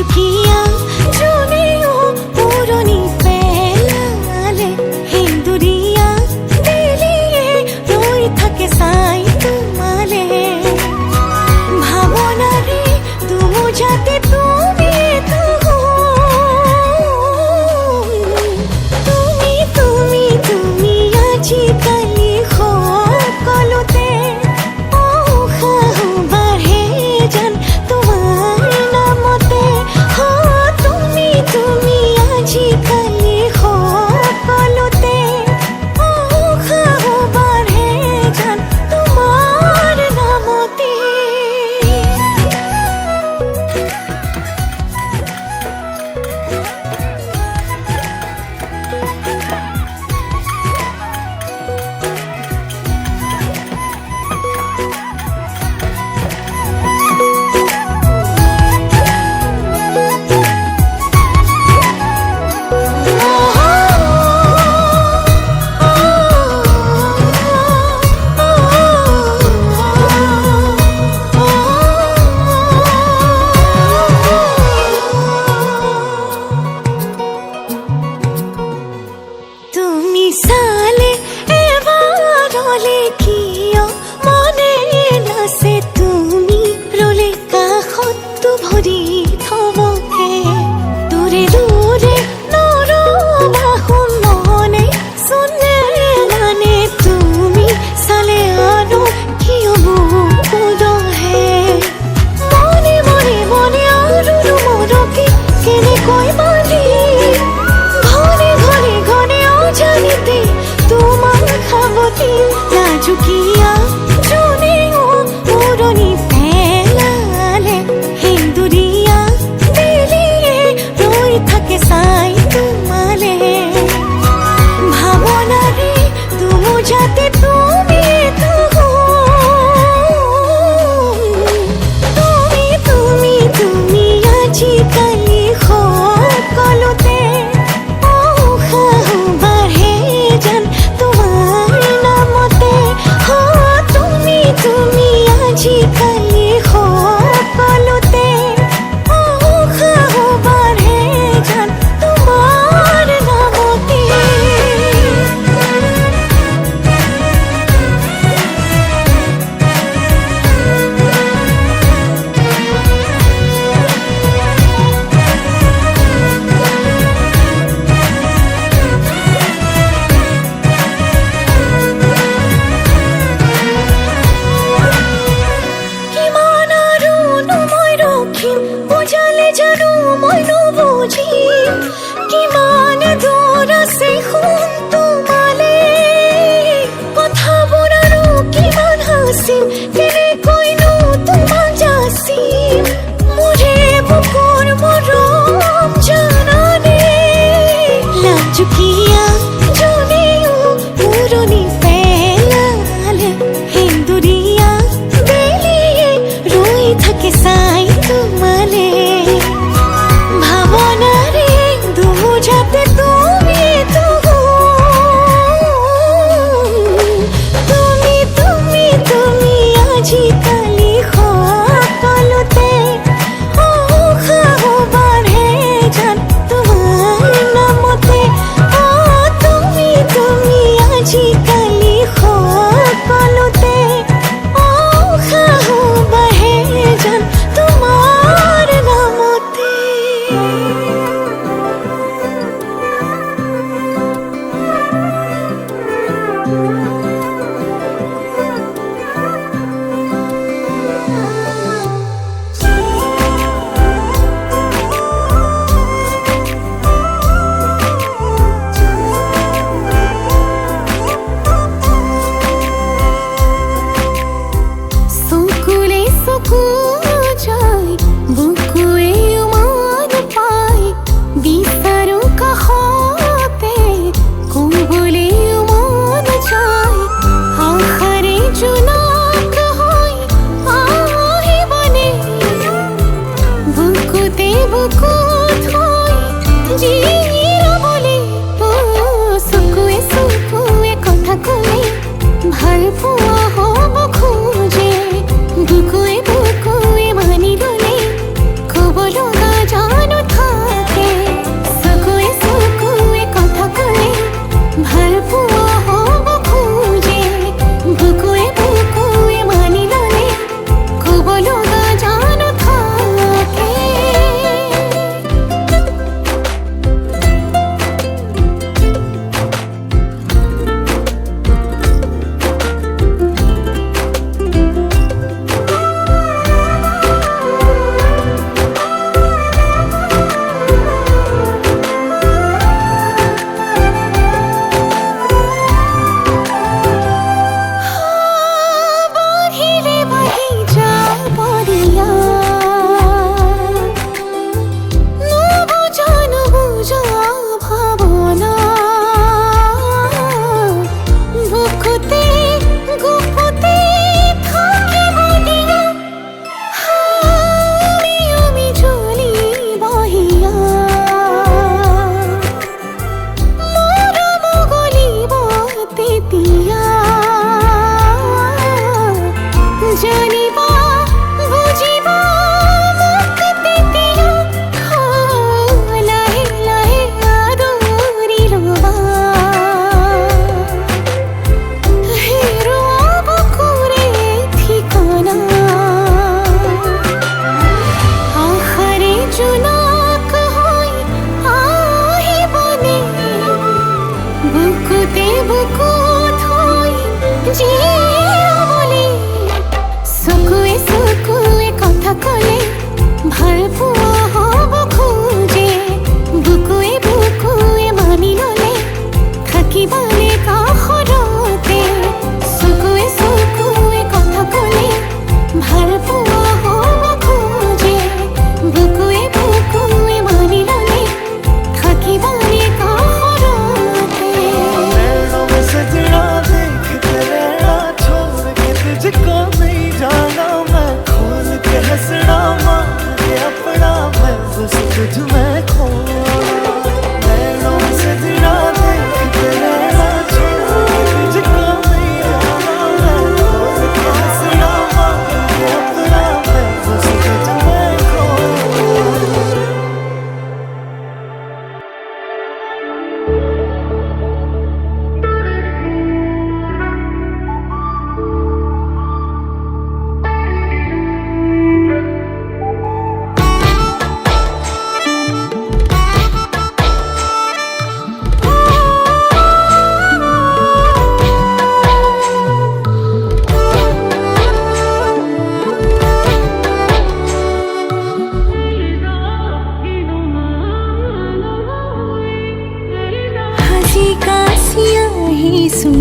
লাজুকীয়া জোনেও পুৰণি পেলালে সেন্দুৰীয়া বেলিয়ে ৰৈ থাকে চাই তোমালে ভাৱনাৰে দুমুজাতে তুমি তুমি আজিকালি সকলোতে চালে এবাৰলে কিয় মনে নাছে তুমি ৰলে কাষতটো ভৰি থবকে দূৰে দূৰে নৰবা শুননে চোনে মানে তুমি চালে আৰু কিয় বুকুদহে মনে মনে মনে আৰু মৰকে কেনেকৈ বান্ধি জানিতে তোমাৰ খাবতি লাজুকীয়া জোনেও পুৰণি পেলালে সেন্দুৰীয়া বেলিয়ে ৰৈ থাকে চাই তোমালে ভাৱনাৰে দুমুজাতে তুমি তুমি আজিকালি সকলোতে আজিকালি সকলোতে উৎসাহ বাঢ়ে জান তোমাৰ নামতে বুজালে জানো মই নুবুজিম কিমান দূৰ আছে সোণ তোমালে কথাবোৰ আৰু কিমান হাচিম কেনেকৈনো তোমাক যাচিম মোৰে বুকুৰ মৰম জানানে লাজুকীয়া জোনেও পুৰণি পেলালে সেন্দুৰীয়া বেলিয়ে ৰৈ থাকে চাই তোমালে ভাৱনাৰে দুমুজাতে তুমি তুমি আজিকালি সকলোতে উৎসাহ বাঢ়ে জান তোমাৰ নামতে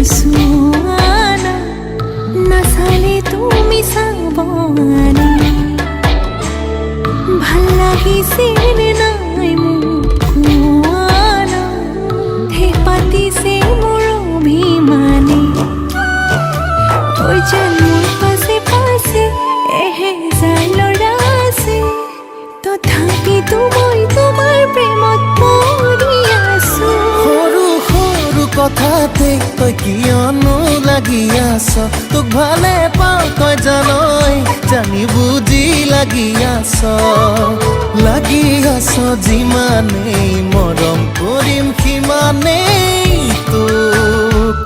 চোৱানা নাচালে তুমি চাবনে ভাল লাগিছিল নাই মোক কোৱানা হে পাতিছে মোৰ অভিমানে ঐ যেন মোৰ পাছে পাছে এহেজাৰ ল'ৰা আছে তথাপিতো মই তোমাৰ প্ৰেমত পৰি আছো সৰু সৰু কথাতে তই কিয়নো লাগি আছ তোক ভালে পাওঁ তই জানই জানি বুজি লাগি আছ যিমানেই মৰম কৰিম সিমানেই তোক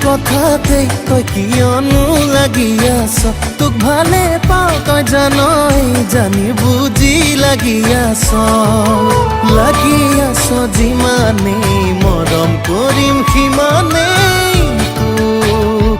কথাতে তই কিয়নো লাগি আছ তোক ভালে পাওঁ তই জানই জানি বুজি লাগি আছ যিমানেই মৰম কৰিম সিমানেই তোক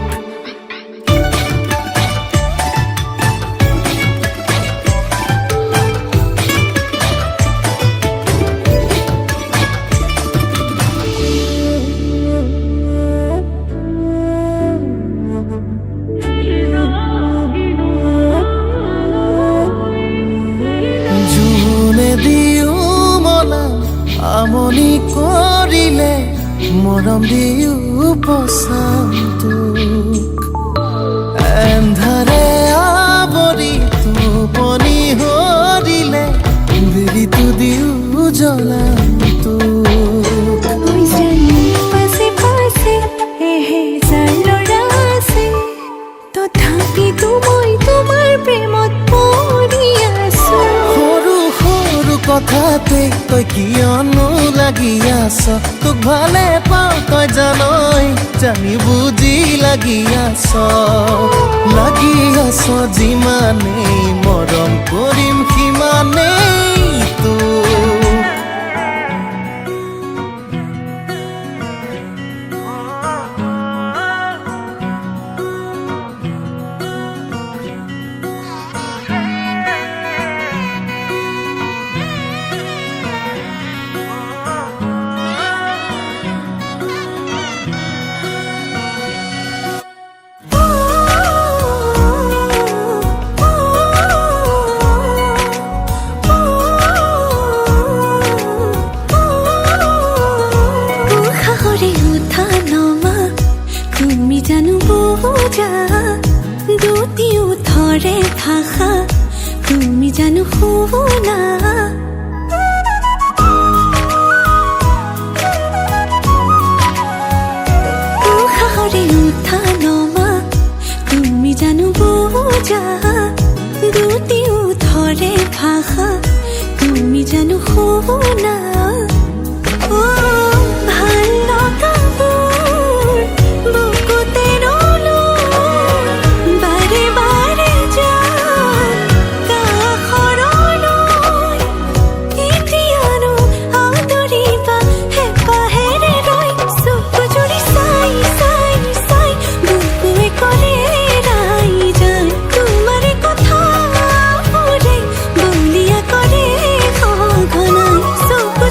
আমনি কৰিলে মৰম দিও পচান্তোক এন্ধাৰে আৱৰি টোপনি হৰিলে বিৰিটো দিও জ্বলান্তোক পাছে পাছে এহেজাৰ ল'ৰা আছে তথাপিতো মই তোমাৰ প্ৰেমত পৰি আছো সৰু সৰু কথাতে তই কিয়নো লাগি আছ তোক ভালে পাওঁ তই জানই জানি বুজি লাগি আছ যিমানেই মৰম কৰিম সিমানেই তোক জানো বোঝা দুটি উঠৰে ভাষা তুমি জানো শুনা সাহৰে উঠা নমা তুমি জানো বোঝা দুটি উঠৰে ভাষা তুমি জানো শুনা ভাল লগা so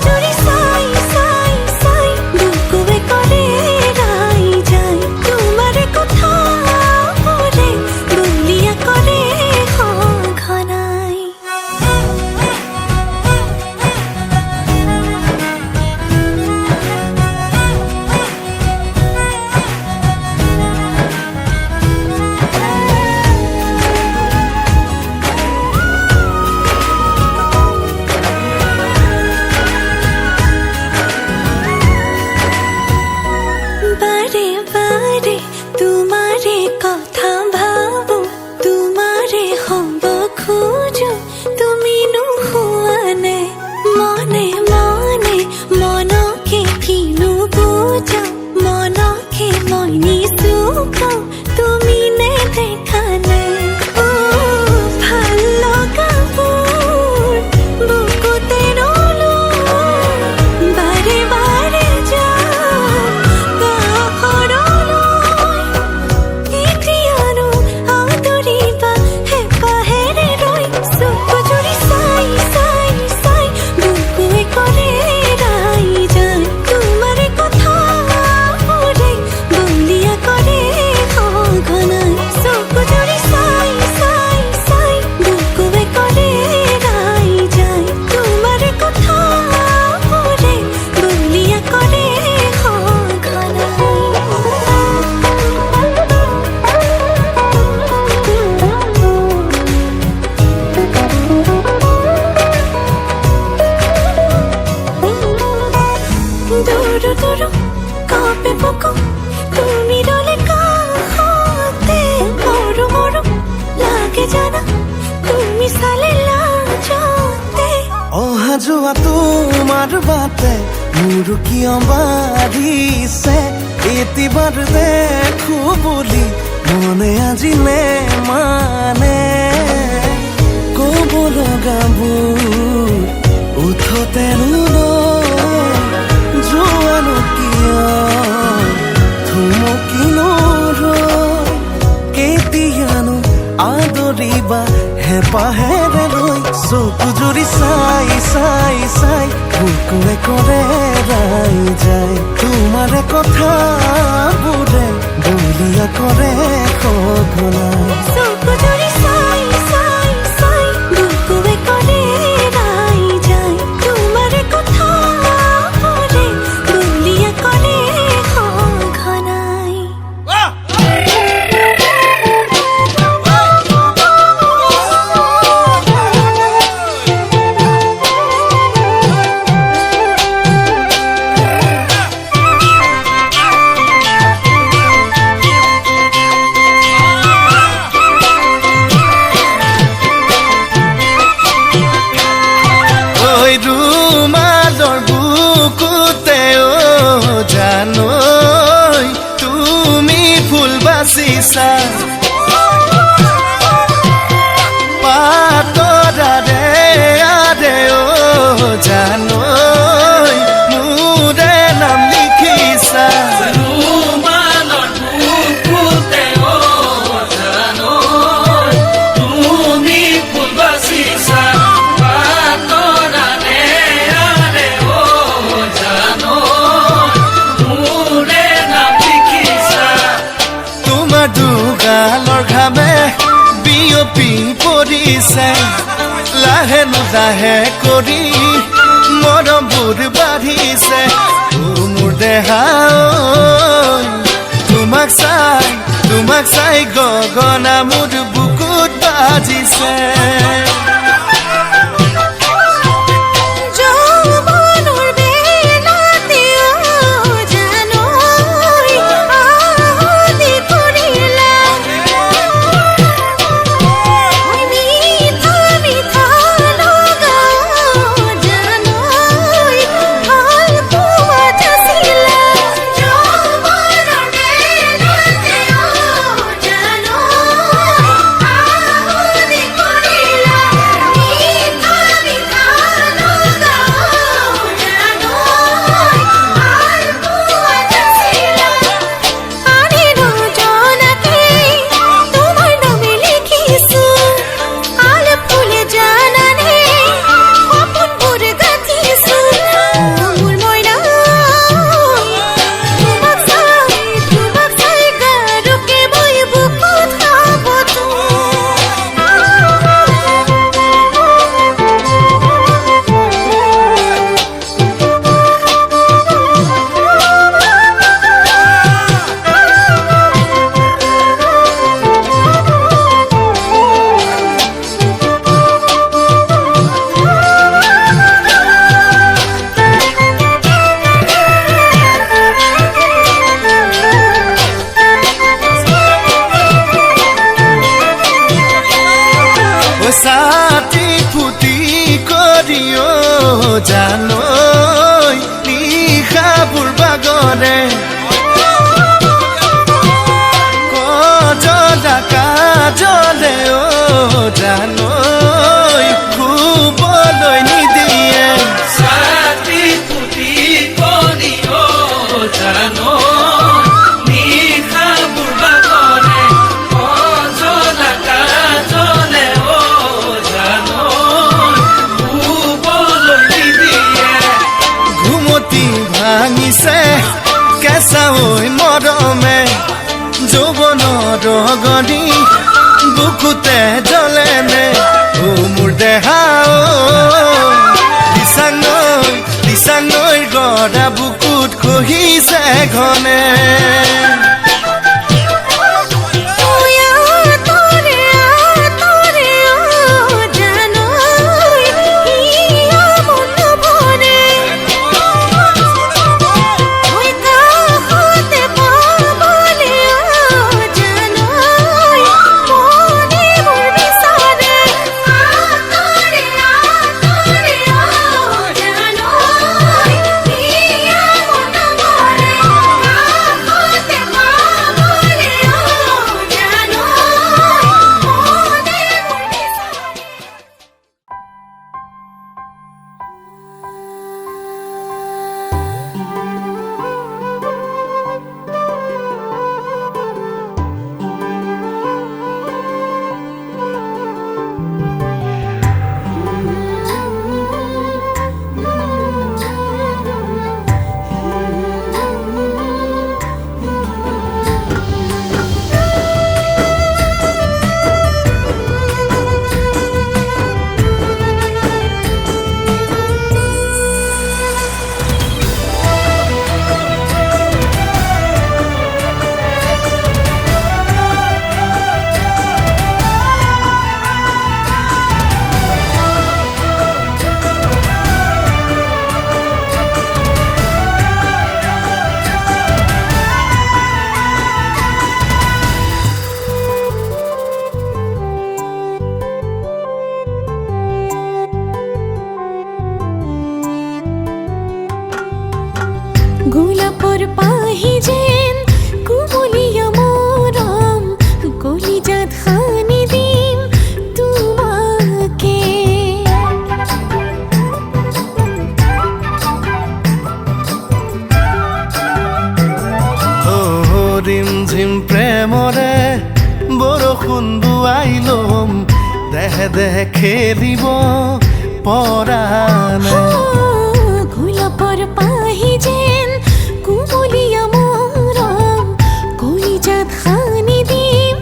লগাও তুমি নে দেখা নাই ও ভাল লগাবোৰ বুকুতে ৰলো বাৰে বাৰে যাওঁ গাহৰলৈ এতিয়ানো আদৰিবা হেঁপাহেৰে ৰৈ চকু জুৰি চাই চাই চাই বুকুৱে কৰে ৰাই যায় তোমাৰ কথাবোৰে বলিয়া কৰে সঘনাই চকু জুৰি চাই চাই চাই বুকুৱে কৰে ৰাই যায় তোমাৰ কথাবোৰে বলিয়া কৰে দূৰ দূৰ কাপে বুকু তুমি ৰলে কাষতে মৰো মৰো লাগে জানা তুমি চালে লাজতে অহা যোৱা তোমাৰ বাটে মোৰ কিয় বাঢ়িছে এতিবাৰ দেখো বুলি মনে আজি নে মানে ক'ব লগাবোৰ উঠতে যোৱানো কিয় থুমকিনো কেতিয়ানো আদৰিবা হেঁপাহেৰে লৈ চকু জুৰি চাই চাই চাই বুকুৱে কৰে ৰাই যায় তোমাৰে কথাবোৰে বলিয়া কৰে সঘনাই চকু জুৰি চাই চাই চাই বুকুৱে কৰে ৰাই যায় তোমাৰ কথাবোৰে বলিয়া কৰে সঘনাই ঐ ৰুমালৰ বুকুতে জানৈ তুমি ফুল বাচিছা পাতৰাৰে আৰে জানৈ মোৰে নাম লিখিছা দুগালৰ ঘামে বিয়পি পৰিছে লাহে নুলাহে কৰি মৰমবোৰ বাঢ়িছে মোৰ দেহা তোমাক চাই গগনা মোৰ বুকুত বাজিছে জানৈ নিশাবোৰ বাগৰে গনি বুকুতে জ্বলে নে ও মোৰ দেহা দিচাঙৈ গড়া বুকুত খহিছে ঘনে গোলাপৰ পাহি যেন কুমলিয়া মৰম কলিজাত খানি দিম তোমাকে ৰিমঝিম প্ৰেমৰে বৰষুণ দুৱাই লম দেহে দেহে খেলিব পৰানে গোলাপৰ পাহি যেন কুমলিয়া মৰম কলিজাত খানি দিম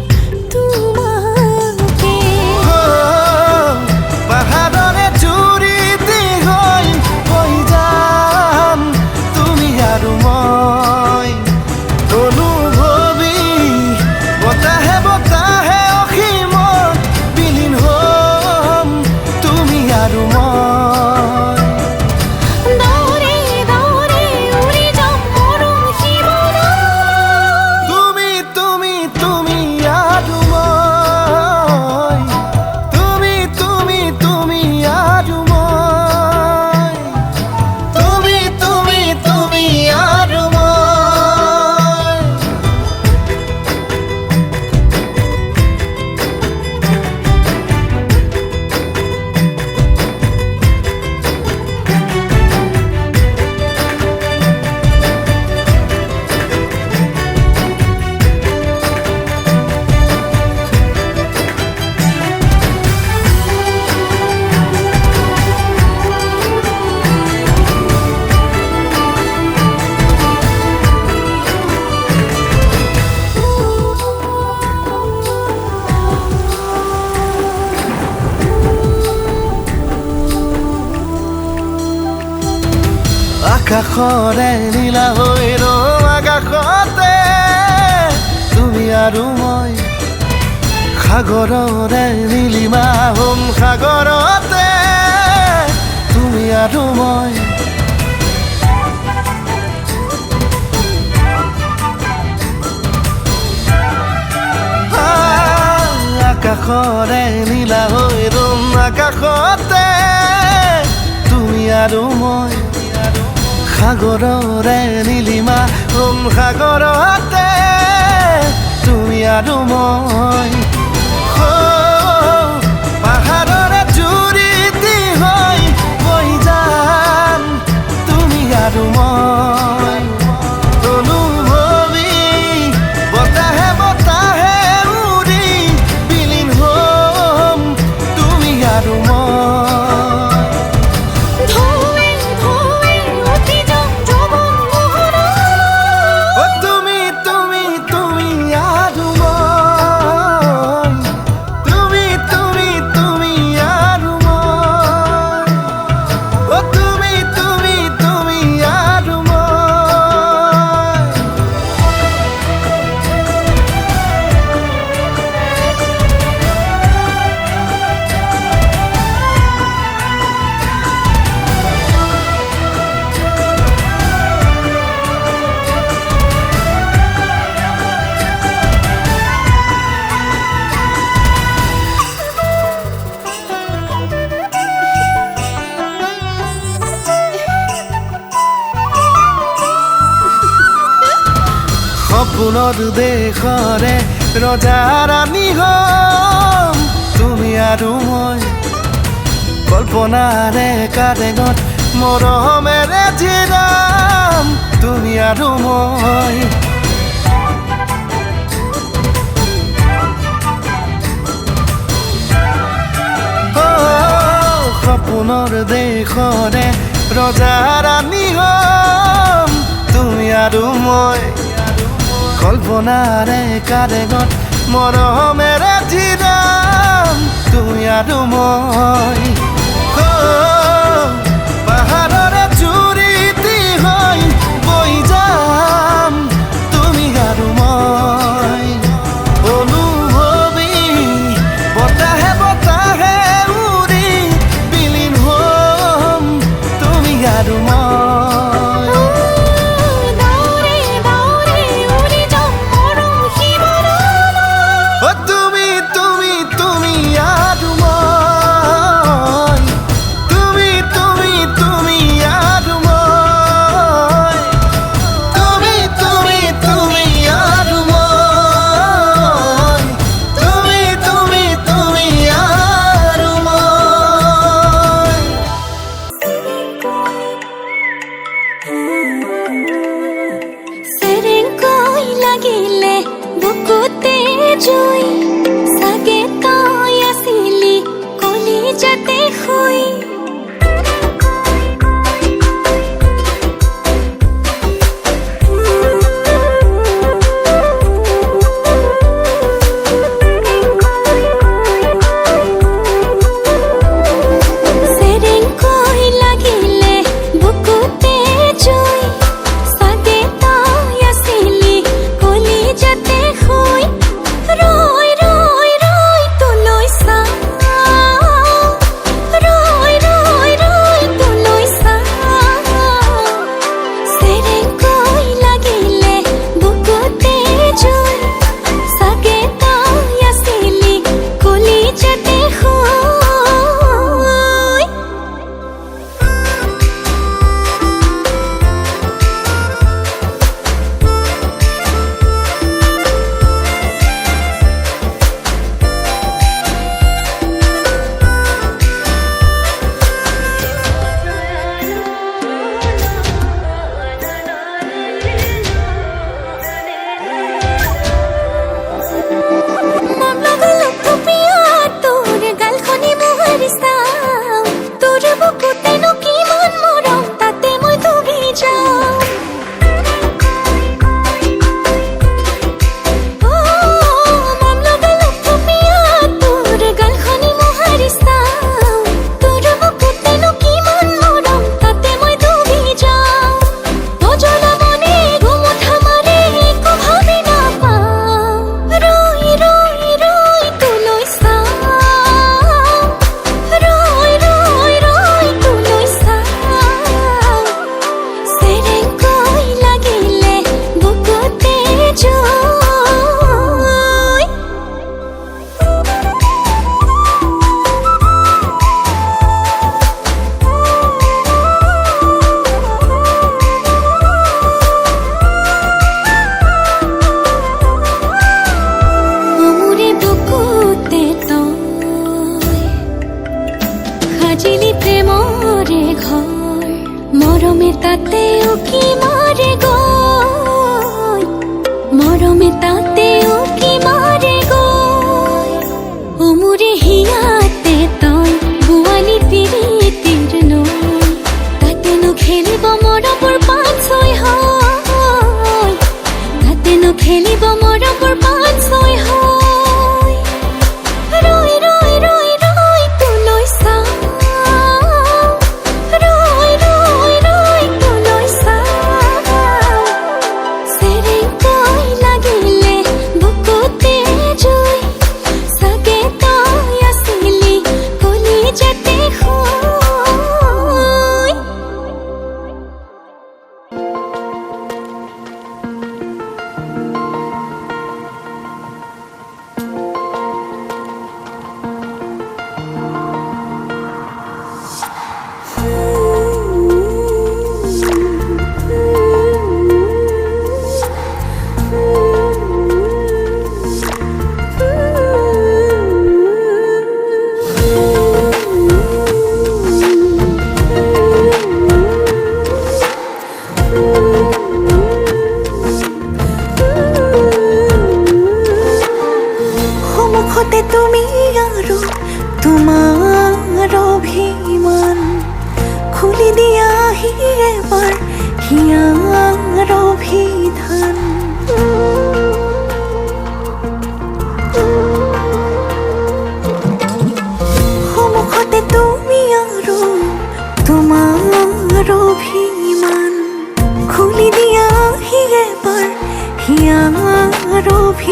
তোমাকে পাহাৰৰে চুৰি দীঘল হৈ যাম তুমি আৰু মই অনুভৱী বতাহে বতাহে অসীমত বিলীন হ'ম তুমি আৰু মই আকাশৰে নীলা হৈ ৰম আকাশতে তুমি আৰু মই সাগৰৰে নীলিমা হ'ম সাগৰতে তুমি আৰু মই আকাশৰে নীলা হৈ ৰম আকাশতে তুমি আৰু মই সাগৰৰে নীলিমা হ'ম সাগৰতে তুমি আৰু মই পাহাৰৰে চুৰি দীঘল হৈ যাম তুমি আৰু মই অনুভৱী বতাহে বতাহে উৰি বিলীন হ'ম তুমি আৰু মই তুমি সপোনৰ দেশৰে ৰজা ৰাণী হম তুমি আৰু মই কল্পনাৰে কাৰেঙত মৰমেৰে জিৰাম তুমি আৰু মই সপোনৰ দেশৰে ৰজা ৰাণী হম তুমি আৰু মই কল্পনাৰে কাৰেঙত মৰমেৰে জিৰাম তুমি আৰু মই পাহাৰৰে চুৰিটি হৈ বৈ যাম তুমি আৰু মই অনুভৱী বতাহে বতাহে উৰি বিলীন হম তুমি আৰু মই দাউৰে দাউৰে উৰি যাম মৰম সিবাৰলৈ অ তুমি তুমি তুমি আৰু মই তুমি তুমি তুমি আৰু মই তুমি তুমি তুমি আৰু মই তুমি তুমি তুমি আৰু মই সেৰেংকৈ লাগিলে বুকুতে জুই চাগে তই আছিলি কলিজাতে শুই সেৰেংকৈ লাগিলে বুকুতে জুই চাগে তই আছিলি কলিজাতে শুই ৰৈ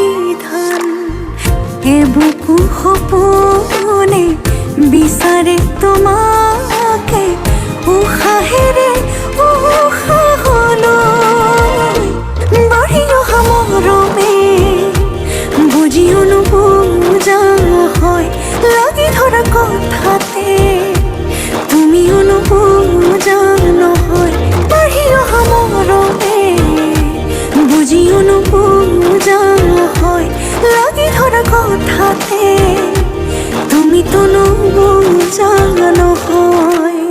বিধান এ বুকু সপোনে বিচাৰে তোমাকে উশাহেৰে উশাহলৈ বাঢ়ি অহা মৰমে বুজিও নুবুজা হয় লাগি ধৰা কথাতে তুমিও নুবুজা নহয় বাঢ়ি অহা মৰমে বুজিও নুবুজা হয় লাগি ধৰা কথাতে তুমিতো নুবুজা নহয়